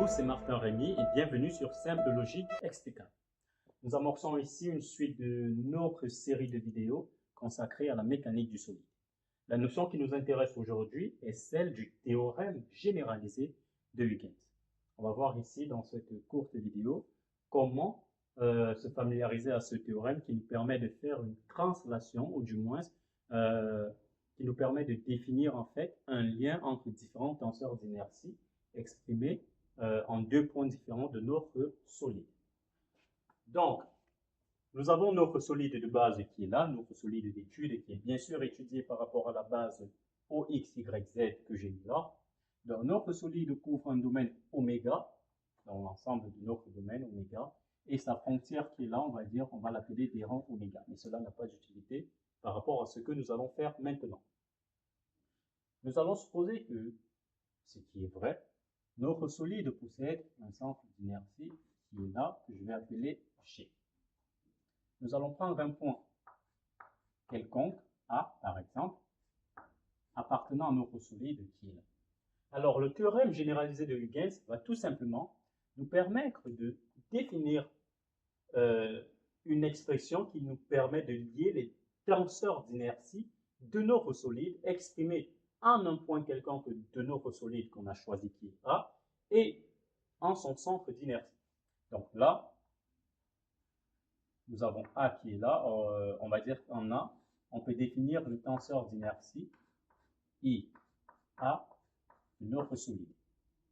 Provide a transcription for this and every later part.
Bonjour, c'est Martin Rémy et bienvenue sur Simple Logique explicable. Nous amorçons ici une suite de notre série de vidéos consacrée à la mécanique du solide. La notion qui nous intéresse aujourd'hui est celle du théorème généralisé de Huygens. On va voir ici dans cette courte vidéo comment se familiariser à ce théorème qui nous permet de faire une translation ou du moins qui nous permet de définir en fait un lien entre différents tenseurs d'inertie exprimés en deux points différents de notre solide. Donc, nous avons notre solide de base qui est là, notre solide d'étude qui est bien sûr étudié par rapport à la base OXYZ que j'ai mis là. Donc, notre solide couvre un domaine oméga, dans l'ensemble de notre domaine oméga, et sa frontière qui est là, on va dire, on va l'appeler des rangs oméga. Mais cela n'a pas d'utilité par rapport à ce que nous allons faire maintenant. Nous allons supposer que, ce qui est vrai, notre solide possède un centre d'inertie qui est là, que je vais appeler G. Nous allons prendre un point quelconque, A par exemple, appartenant à notre solide qui est là. Alors, le théorème généralisé de Huygens va tout simplement nous permettre de définir une expression qui nous permet de lier les tenseurs d'inertie de notre solide exprimés en un point quelconque de notre solide qu'on a choisi qui est A et en son centre d'inertie. Donc là, nous avons A qui est là, on va dire qu'en A, on peut définir le tenseur d'inertie IA de notre solide.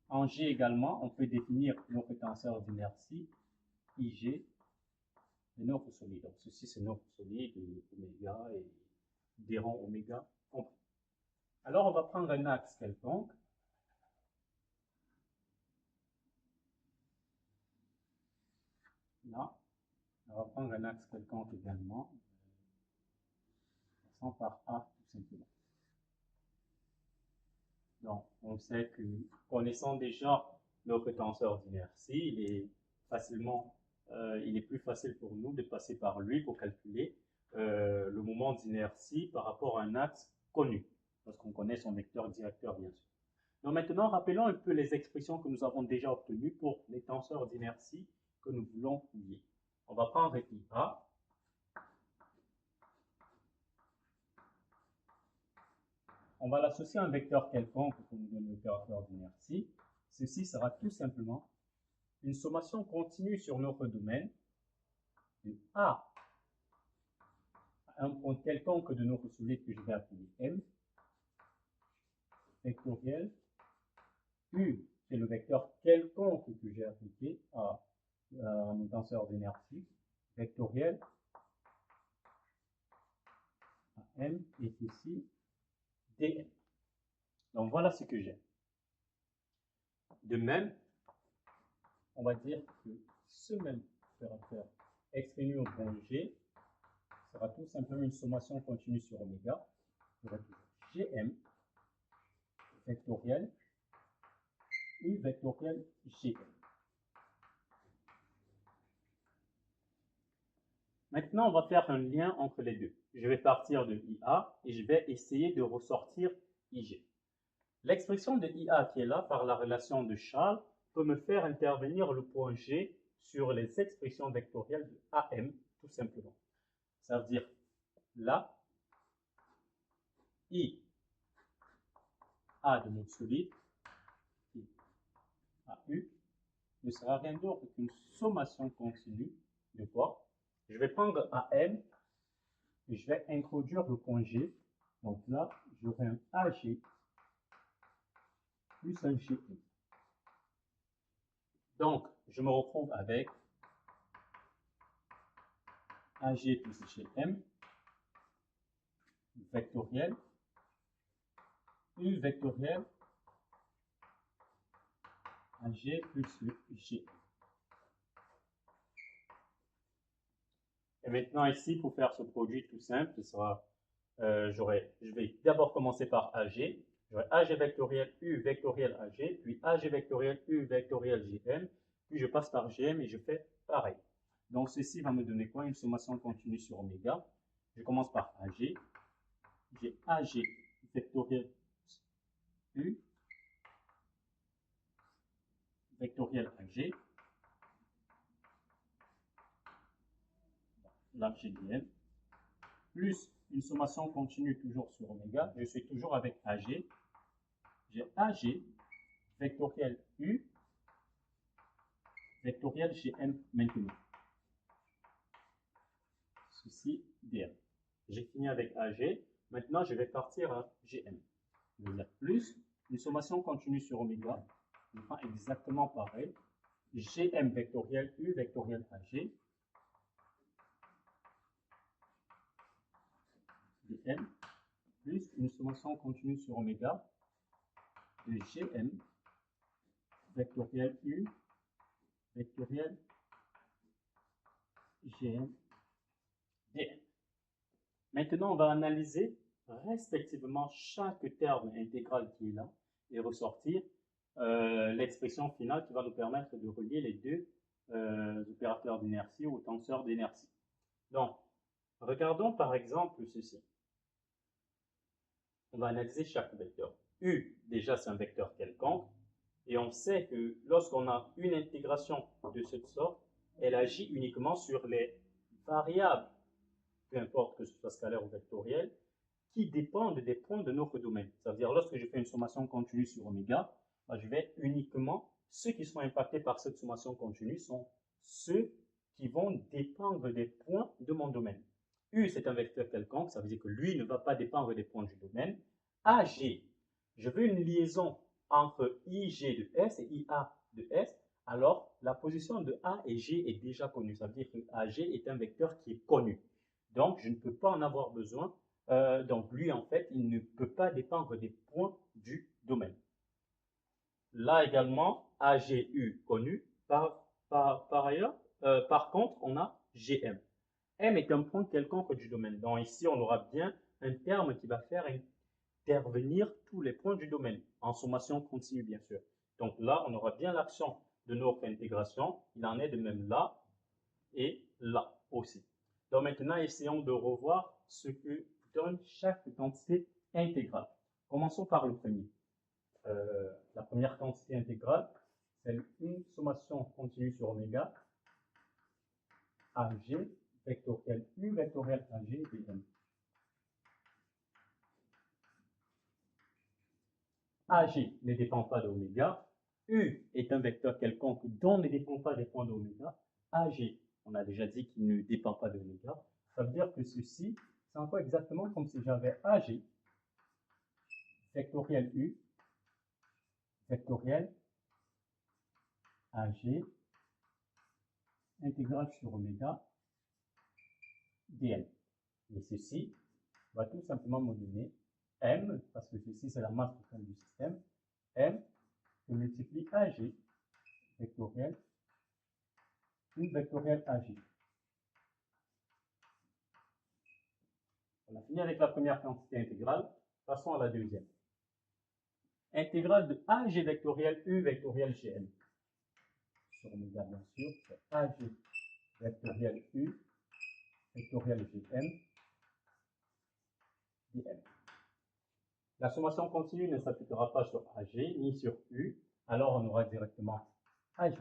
En G également, on peut définir notre tenseur d'inertie IG de notre solide. Donc ceci c'est notre solide, oméga et des rangs oméga compris. Alors on va prendre un axe quelconque. Là, on va prendre un axe quelconque également, passant par A tout simplement. Donc on sait que, connaissant déjà notre tenseur d'inertie, il est plus facile pour nous de passer par lui pour calculer le moment d'inertie par rapport à un axe connu, parce qu'on connaît son vecteur directeur bien sûr. Donc maintenant, rappelons un peu les expressions que nous avons déjà obtenues pour les tenseurs d'inertie que nous voulons lier. On va prendre IA. On va l'associer à un vecteur quelconque pour nous donner l'opérateur d'inertie. Ceci sera tout simplement une sommation continue sur notre domaine de A à un point quelconque de notre solide que je vais appeler M, vectoriel U, c'est le vecteur quelconque que j'ai appliqué à mon tenseur d'inertie, vectoriel à M est ici dm. Donc voilà ce que j'ai. De même, on va dire que ce même opérateur exprimé au point G sera tout simplement une sommation continue sur oméga. Gm vectoriel U vectoriel Gm. Maintenant, on va faire un lien entre les deux. Je vais partir de IA et je vais essayer de ressortir IG. L'expression de IA qui est là par la relation de Charles peut me faire intervenir le point G sur les expressions vectorielles de AM, tout simplement. Ça veut dire là, I A de notre solide, I A U, ne sera rien d'autre qu'une sommation continue de quoi? Je vais prendre AM et je vais introduire le point G. Donc là, j'aurai un AG plus un GM. Donc, je me retrouve avec AG plus GM vectoriel U vectoriel AG plus GM. Et maintenant ici, pour faire ce produit tout simple, ce sera, je vais d'abord commencer par AG. J'aurai AG vectoriel U vectoriel AG, puis AG vectoriel U vectoriel GM, puis je passe par GM et je fais pareil. Donc ceci va me donner quoi? Une sommation continue sur oméga. Je commence par AG. J'ai AG vectoriel U vectoriel AG, là j'ai dm, plus une sommation continue toujours sur oméga, je suis toujours avec AG, j'ai AG, vectoriel U, vectoriel Gm maintenant. Ceci dm. J'ai fini avec AG, maintenant je vais partir à Gm. Plus une sommation continue sur oméga, on fera exactement pareil. Gm vectoriel U vectoriel AG, dm, plus une sommation continue sur oméga de Gm vectoriel U vectoriel Gm dm. Maintenant, on va analyser respectivement chaque terme intégral qui est là et ressortir l'expression finale qui va nous permettre de relier les deux opérateurs d'inertie ou tenseurs d'inertie. Donc, regardons par exemple ceci. On va analyser chaque vecteur. U, déjà, c'est un vecteur quelconque. Et on sait que lorsqu'on a une intégration de cette sorte, elle agit uniquement sur les variables, peu importe que ce soit scalaire ou vectoriel, qui dépendent des points de notre domaine. Ça veut dire, lorsque je fais une sommation continue sur oméga, je vais uniquement, ceux qui sont impactés par cette sommation continue sont ceux qui vont dépendre des points de mon domaine. U, c'est un vecteur quelconque, ça veut dire que lui ne va pas dépendre des points du domaine. AG, je veux une liaison entre IG de S et IA de S, alors la position de A et G est déjà connue. Ça veut dire que AG est un vecteur qui est connu. Donc, je ne peux pas en avoir besoin. Donc, lui, en fait, il ne peut pas dépendre des points du domaine. Là également, AGU connu. Par ailleurs, par contre, on a GM. M est un point quelconque du domaine. Donc, ici, on aura bien un terme qui va faire intervenir tous les points du domaine, en sommation continue, bien sûr. Donc là, on aura bien l'action de notre intégration. Il en est de même là et là aussi. Donc maintenant, essayons de revoir ce que donne chaque quantité intégrale. Commençons par le premier. La première quantité intégrale, c'est une sommation continue sur oméga, AG, vectoriel U, vectoriel AG, dm. AG ne dépend pas de oméga. U est un vecteur quelconque dont ne dépend pas des points d'oméga. AG, on a déjà dit qu'il ne dépend pas de oméga. Ça veut dire que ceci, c'est encore exactement comme si j'avais AG, vectoriel U, vectoriel AG, intégrale sur oméga, dm. Et ceci va tout simplement me donner M, parce que ceci c'est la masse totale du système, M je multiplie AG, vectoriel, U vectoriel AG. On a fini avec la première quantité intégrale, passons à la deuxième. Intégrale de AG vectoriel U vectoriel Gm. Sur oméga bien sûr, c'est AG vectoriel U vectoriel Gm dm. La sommation continue ne s'appliquera pas sur AG ni sur U, alors on aura directement AG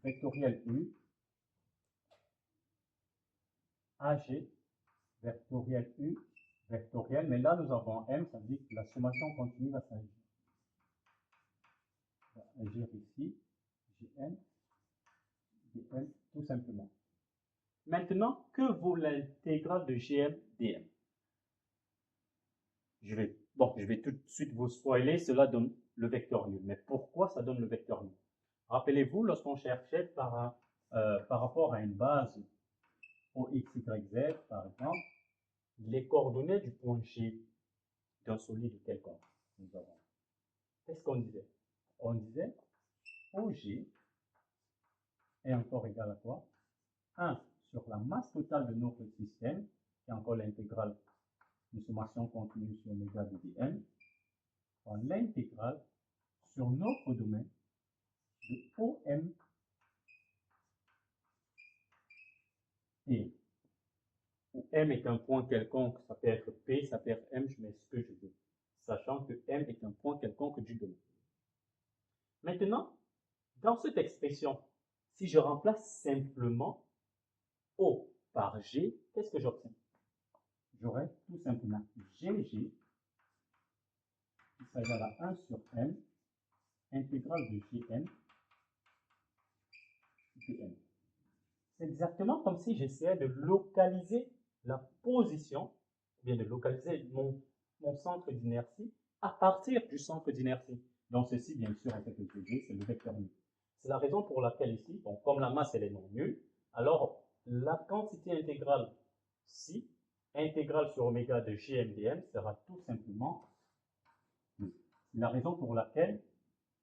vectoriel U AG vectoriel U vectoriel, mais là nous avons M, ça veut dire que la sommation continue va s'agir. On va agir ici, Gn, dm, tout simplement. Maintenant, que vaut l'intégrale de Gm dm? Je vais tout de suite vous spoiler, cela donne le vecteur nul. Mais pourquoi ça donne le vecteur nul? Rappelez-vous, lorsqu'on cherchait par rapport à une base au x, y, z, par exemple, les coordonnées du point G d'un solide quelconque, nous avons. Qu'est-ce qu'on disait? On disait OG est encore égal à quoi? 1 sur la masse totale de notre système, qui est encore l'intégrale de sommation continue sur oméga de dm, fois l'intégrale sur notre domaine de OM et où M est un point quelconque, ça peut être P, ça peut être M, je mets ce que je veux, sachant que M est un point quelconque du domaine. Maintenant, dans cette expression, si je remplace simplement O par G, qu'est-ce que j'obtiens? J'aurai tout simplement GG qui s'égale à 1 sur M intégrale de Gm dm. C'est exactement comme si j'essayais de localiser la position, ou bien de localiser mon centre d'inertie à partir du centre d'inertie. Donc ceci, bien sûr, en fait, c'est le vecteur nu. C'est la raison pour laquelle ici, bon, comme la masse elle est non nulle, alors la quantité intégrale ci, intégrale sur oméga de Gm dm sera tout simplement nu. C'est la raison pour laquelle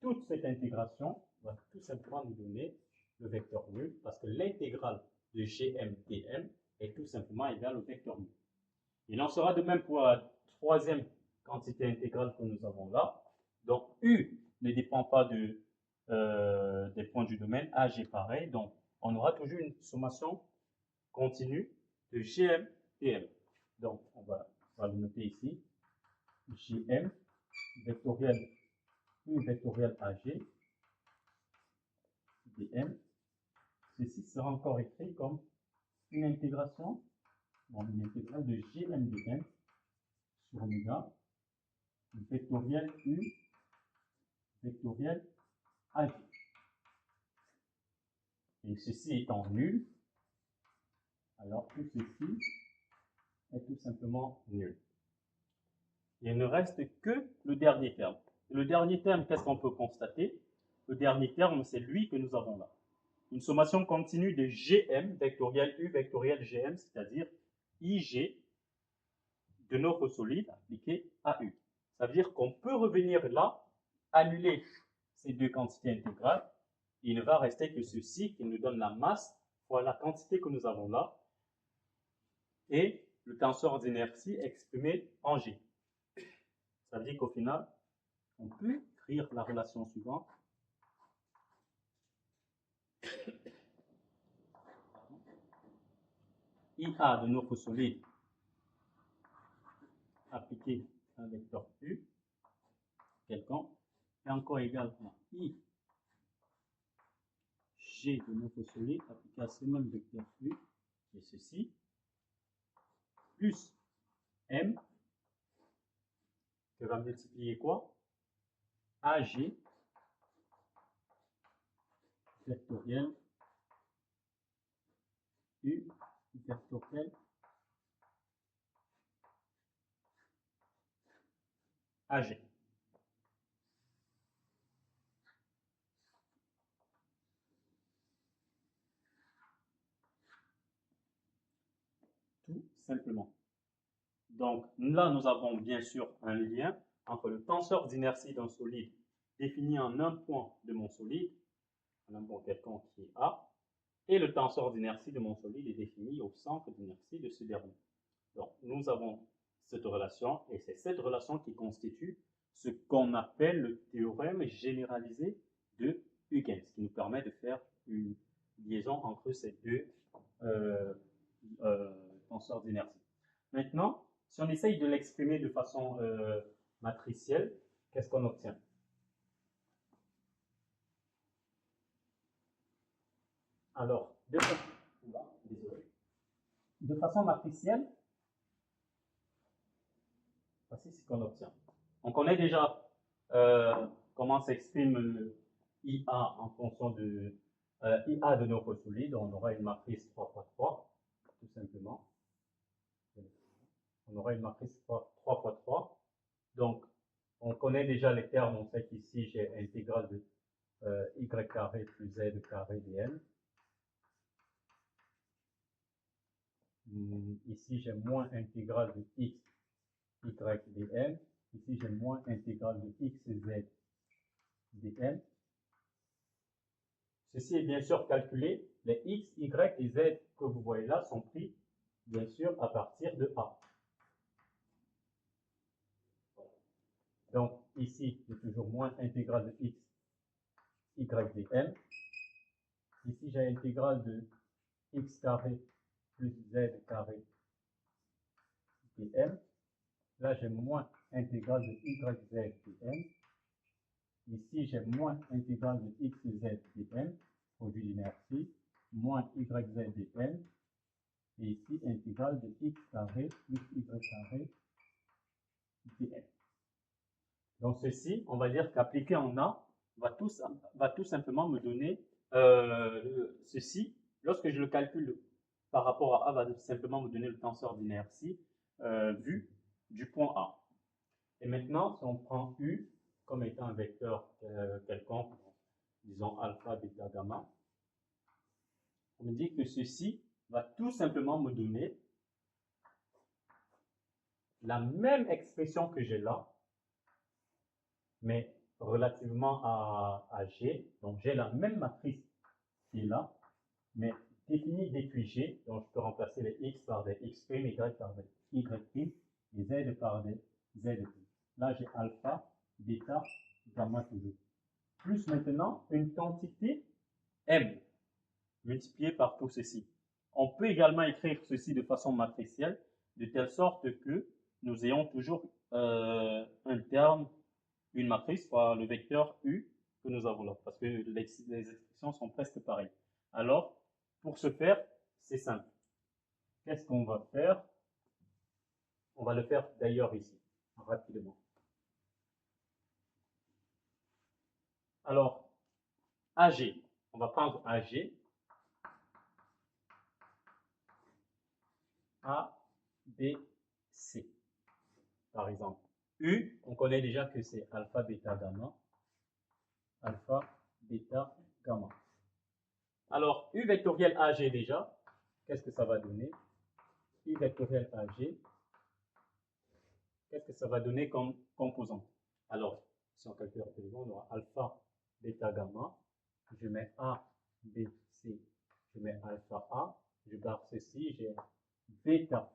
toute cette intégration va tout simplement nous donner le vecteur nul, parce que l'intégrale de Gm dm est tout simplement égale au vecteur nul. Il en sera de même pour la troisième quantité intégrale que nous avons là. Donc U ne dépend pas des points du domaine, AG pareil, donc on aura toujours une sommation continue de Gm dm. Donc on va le noter ici, Gm vectoriel U vectoriel AG dm. Ceci sera encore écrit comme une intégration, une intégrale de Gm dm sur oméga vectoriel U vectoriel AG. Et ceci étant nul, alors tout ceci est tout simplement nul. Il ne reste que le dernier terme. Le dernier terme, qu'est-ce qu'on peut constater? Le dernier terme, c'est lui que nous avons là. Une sommation continue de Gm vectoriel U vectoriel Gm, c'est-à-dire Ig de notre solide appliqué à U. Ça veut dire qu'on peut revenir là, annuler ces deux quantités intégrales, et il ne va rester que ceci qui nous donne la masse fois la quantité que nous avons là, et le tenseur d'inertie exprimé en G. Ça veut dire qu'au final, on peut écrire la relation suivante. IA de notre solide appliqué à un vecteur U quelconque est encore égal à I G de notre solide appliqué à ce même vecteur U, et ceci, plus M, que va multiplier quoi? AG vectoriel U vectoriel AG. Tout simplement. Donc là, nous avons bien sûr un lien entre le tenseur d'inertie d'un solide défini en un point de mon solide, en un point quelconque qui est A, et le tenseur d'inertie de mon solide est défini au centre d'inertie de ce dernier. Donc nous avons cette relation, et c'est cette relation qui constitue ce qu'on appelle le théorème généralisé de Huygens, qui nous permet de faire une liaison entre ces deux tenseurs d'inertie. Maintenant, si on essaye de l'exprimer de façon matricielle, qu'est-ce qu'on obtient? Alors, de façon matricielle, voici ce qu'on obtient. On connaît déjà comment s'exprime IA en fonction de IA de notre solide. On aura une matrice 3 x 3, tout simplement. On aura une matrice 3 x 3. Donc, on connaît déjà les termes. On sait qu'ici, j'ai intégrale de y carré plus z carré dn. Ici, j'ai moins intégrale de x, y dn. Ici, j'ai moins intégrale de x, z dn. Ceci est bien sûr calculé. Les x, y et z que vous voyez là sont pris, bien sûr, à partir de A. Donc, ici, j'ai toujours moins intégrale de x, y dn. Ici, j'ai intégrale de x carré plus z carré dn. Là, j'ai moins intégrale de y z dn. Ici, j'ai moins intégrale de x et z dn, produit d'inertie, moins yz dn. Et ici, intégrale de x carré plus y carré dn. Donc ceci, on va dire qu'appliqué en A, va tout simplement me donner ceci. Lorsque je le calcule par rapport à A, va simplement me donner le tenseur d'inertie vu du point A. Et maintenant, si on prend U comme étant un vecteur quelconque, disons alpha, bêta, gamma, on me dit que ceci va tout simplement me donner la même expression que j'ai là, mais relativement à G. Donc j'ai la même matrice qui est là, mais définie depuis G. Donc je peux remplacer les X par des X', Y par des Y', et Z par des Z'. Là j'ai alpha, bêta, gamma toujours. Plus maintenant une quantité M multipliée par tout ceci. On peut également écrire ceci de façon matricielle, de telle sorte que nous ayons toujours un terme, une matrice, fois le vecteur U que nous avons là, parce que les expressions sont presque pareilles. Alors, pour ce faire, c'est simple. Qu'est-ce qu'on va faire? On va le faire d'ailleurs ici, rapidement. Alors, AG, on va prendre AG, A, B, C, par exemple. U, on connaît déjà que c'est alpha, bêta, gamma. Alpha, bêta, gamma. Alors, U vectoriel AG déjà, qu'est-ce que ça va donner? U vectoriel AG, qu'est-ce que ça va donner comme composante? Alors, si on calcule rapidement, on aura alpha, bêta, gamma. Je mets A, B, C. Je mets alpha A. Je barre ceci, j'ai bêta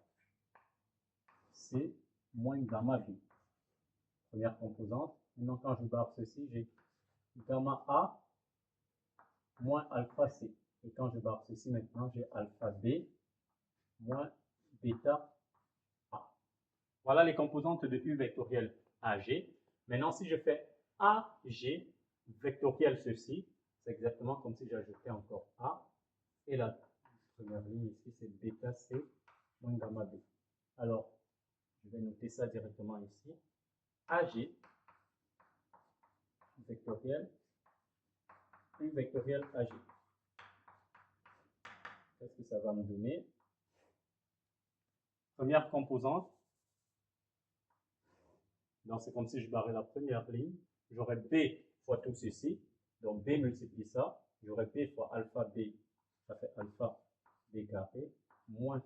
C moins gamma B. Première composante. Maintenant, quand je barre ceci, j'ai gamma A moins alpha C. Et quand je barre ceci, maintenant, j'ai alpha B moins bêta A. Voilà les composantes de U vectoriel AG. Maintenant, si je fais AG vectoriel ceci, c'est exactement comme si j'ajoutais encore A. Et la première ligne ici, c'est bêta C moins gamma B. Alors, je vais noter ça directement ici. AG vectoriel, U vectoriel AG. Qu'est-ce que ça va me donner? Première composante. Donc, c'est comme si je barrais la première ligne. J'aurais B fois tout ceci. Donc, B multiplie ça. J'aurais B fois alpha B. Ça fait alpha B carré. Moins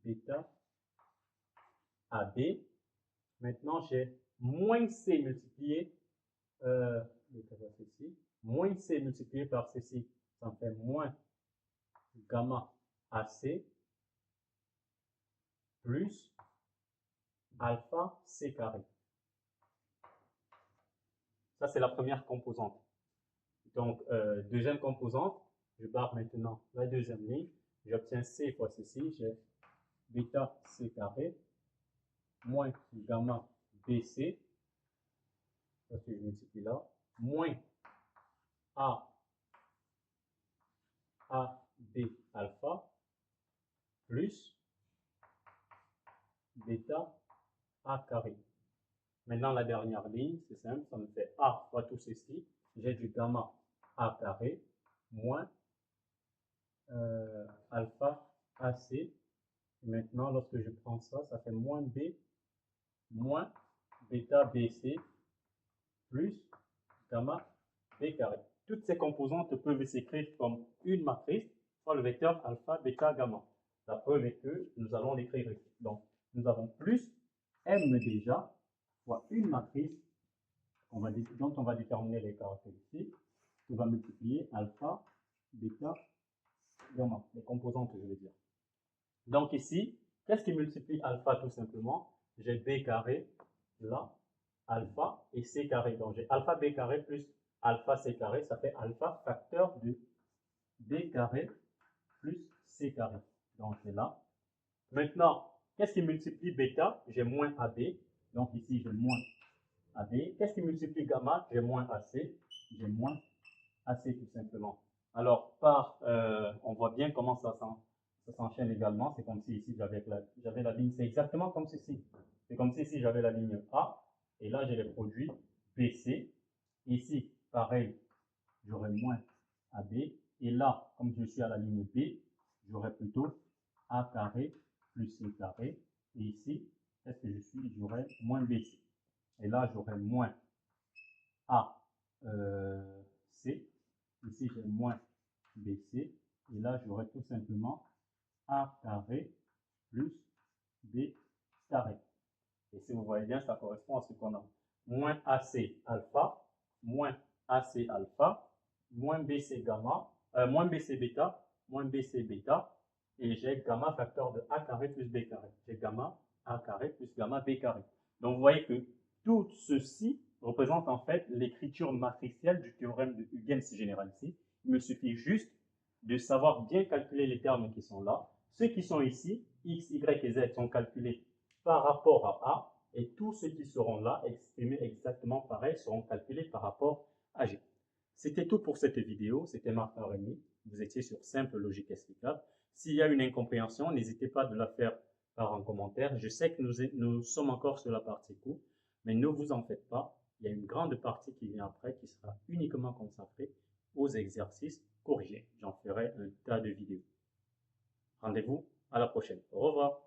bêta AB. Maintenant, j'ai moins C multiplié ceci. Moins C multiplié par ceci. Ça me fait moins gamma AC plus alpha C carré. Ça, c'est la première composante. Donc, deuxième composante, je barre maintenant la deuxième ligne. J'obtiens C fois ceci, j'ai bêta C carré moins gamma BC, parce que je multiplie là, moins AB alpha plus bêta A carré. Maintenant, la dernière ligne, c'est simple, ça me fait A fois tout ceci. J'ai du gamma A carré moins alpha AC. Et maintenant, lorsque je prends ça, ça fait moins B moins bêta BC plus gamma B carré. Toutes ces composantes peuvent s'écrire comme une matrice fois le vecteur alpha, bêta, gamma. La preuve est que nous allons l'écrire ici. Donc, nous avons plus M déjà fois une matrice dont on va déterminer les caractéristiques qui va multiplier alpha, bêta, gamma. Les composantes, je veux dire. Donc ici, qu'est-ce qui multiplie alpha tout simplement? J'ai B carré là, alpha et C carré. Donc j'ai alpha B carré plus alpha C carré, ça fait alpha facteur de B carré plus C carré. Donc c'est là. Maintenant, qu'est-ce qui multiplie bêta? J'ai moins AB. Donc ici j'ai moins AB. Qu'est-ce qui multiplie gamma? J'ai moins AC. J'ai moins AC tout simplement. Alors, on voit bien comment ça s'enchaîne également. C'est comme si ici j'avais la ligne, c'est exactement comme ceci. C'est comme si ici j'avais la ligne A, et là j'ai les produits BC. Ici, pareil, j'aurai moins AB, et là, comme je suis à la ligne B, j'aurai plutôt A carré plus C carré, et ici, qu'est-ce que je suis? J'aurai moins BC. Et là, j'aurai moins A C. Ici, j'ai moins BC. Et là, j'aurai tout simplement A carré plus B carré. Et si vous voyez bien, ça correspond à ce qu'on a. Moins AC alpha, moins AC alpha, moins BC gamma, moins BC bêta, moins BC bêta. Et j'ai gamma facteur de A carré plus B carré. J'ai gamma A carré plus gamma B carré. Donc, vous voyez que tout ceci représente en fait l'écriture matricielle du théorème de Huygens général ici. Il me suffit juste de savoir bien calculer les termes qui sont là. Ceux qui sont ici, X, Y et Z, sont calculés par rapport à A, et tous ceux qui seront là, exprimés exactement pareil, seront calculés par rapport à G. C'était tout pour cette vidéo. C'était Marc Rémy. Vous étiez sur Simple Logique Explicable. S'il y a une incompréhension, n'hésitez pas de la faire par un commentaire. Je sais que nous sommes encore sur la partie cours, mais ne vous en faites pas. Il y a une grande partie qui vient après qui sera uniquement consacrée aux exercices corrigés. J'en ferai un tas de vidéos. Rendez-vous à la prochaine. Au revoir.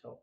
Ciao.